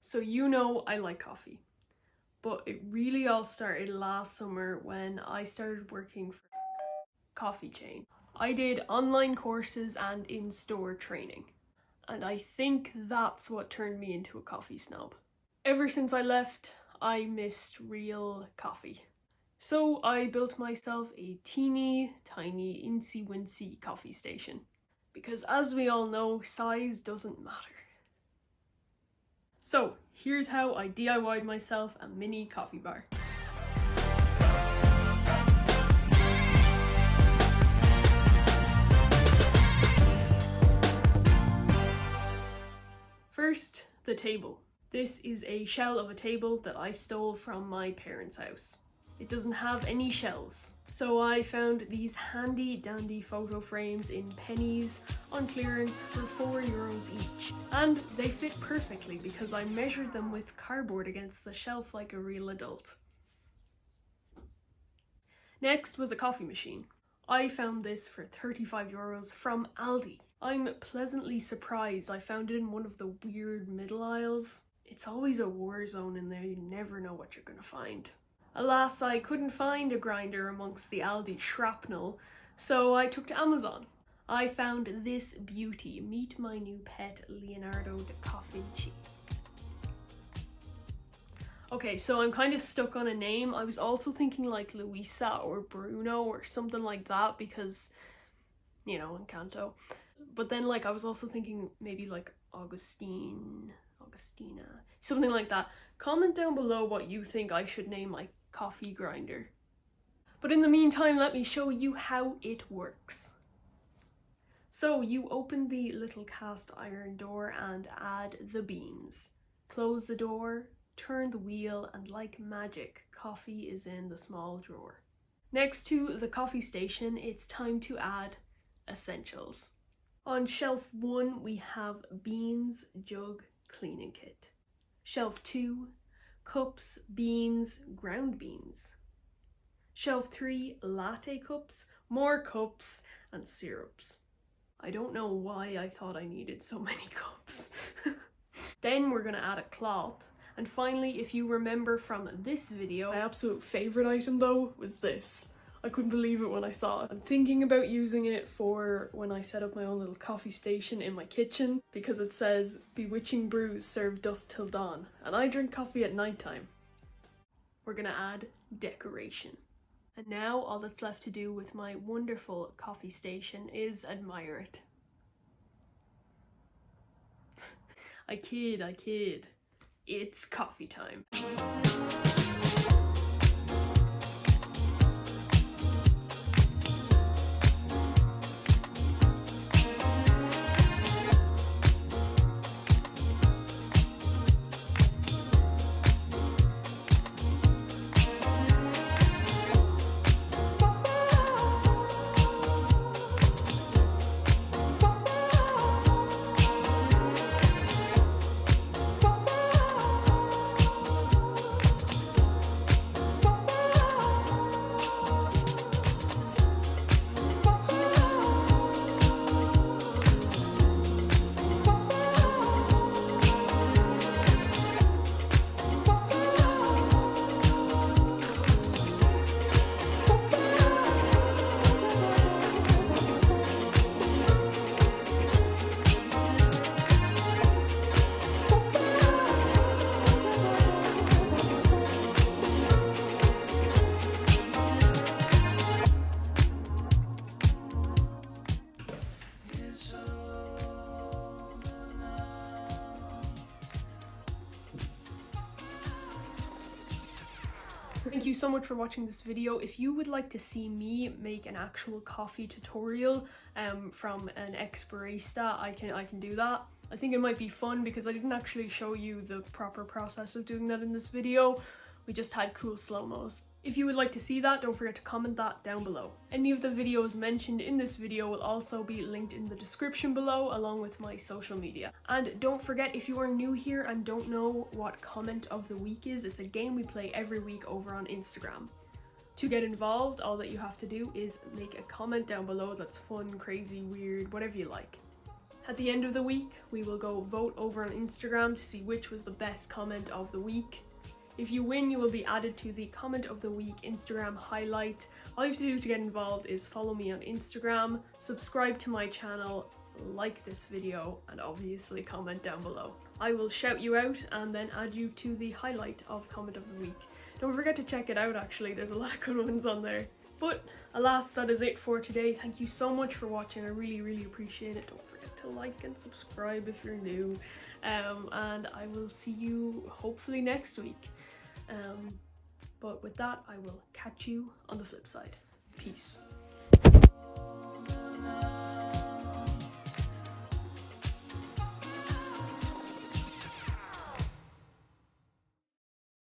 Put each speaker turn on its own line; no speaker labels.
So you know I like coffee, but it really all started last summer when I started working for a coffee chain. I did online courses and in-store training, and I think that's what turned me into a coffee snob. Ever since I left, I missed real coffee. So I built myself a teeny tiny incy wincy coffee station. Because as we all know, size doesn't matter. So here's how I DIY'd myself a mini coffee bar. First, the table. This is a shell of a table that I stole from my parents' house. It doesn't have any shelves. So I found these handy dandy photo frames in pennies on clearance for €4 each. And they fit perfectly because I measured them with cardboard against the shelf like a real adult. Next was a coffee machine. I found this for €35 from Aldi. I'm pleasantly surprised I found it in one of the weird middle aisles. It's always a war zone in there, you never know what you're gonna find. Alas, I couldn't find a grinder amongst the Aldi shrapnel, so I took to Amazon. I found this beauty. Meet my new pet, Leonardo da Vinci. Okay, so I'm kind of stuck on a name. I was also thinking like Luisa or Bruno or something like that because, you know, Encanto. But then like I was also thinking maybe like Augustina, something like that. Comment down below what you think I should name my coffee grinder. But in the meantime, let me show you how it works. So you open the little cast iron door and add the beans. Close the door, turn the wheel, and like magic, coffee is in the small drawer. Next to the coffee station, it's time to add essentials. On shelf 1, we have beans, jug, cleaning kit. Shelf 2, cups, beans, ground beans. Shelf 3, latte cups, more cups, and syrups. I don't know why I thought I needed so many cups. Then we're gonna add a cloth. And finally, if you remember from this video, my absolute favorite item though was this. I couldn't believe it when I saw it. I'm thinking about using it for when I set up my own little coffee station in my kitchen because it says bewitching brews serve dusk till dawn, and I drink coffee at nighttime. We're gonna add decoration. And now all that's left to do with my wonderful coffee station is admire it. I kid. It's coffee time. Thank you so much for watching this video. If you would like to see me make an actual coffee tutorial from an ex-barista, I can do that. I think it might be fun because I didn't actually show you the proper process of doing that in this video. We just had cool slow-mos. If you would like to see that, don't forget to comment that down below. Any of the videos mentioned in this video will also be linked in the description below, along with my social media. And don't forget, if you are new here and don't know what comment of the week is, it's a game we play every week over on Instagram. To get involved, all that you have to do is make a comment down below that's fun, crazy, weird, whatever you like. At the end of the week, we will go vote over on Instagram to see which was the best comment of the week. If you win, you will be added to the Comment of the Week Instagram highlight. All you have to do to get involved is follow me on Instagram, subscribe to my channel, like this video, and obviously comment down below. I will shout you out and then add you to the highlight of Comment of the Week. Don't forget to check it out actually, there's a lot of good ones on there. But alas, that is it for today. Thank you so much for watching, I really appreciate it. Don't forget to like and subscribe if you're new. And I will see you hopefully next week. But with that, I will catch you on the flip side. Peace.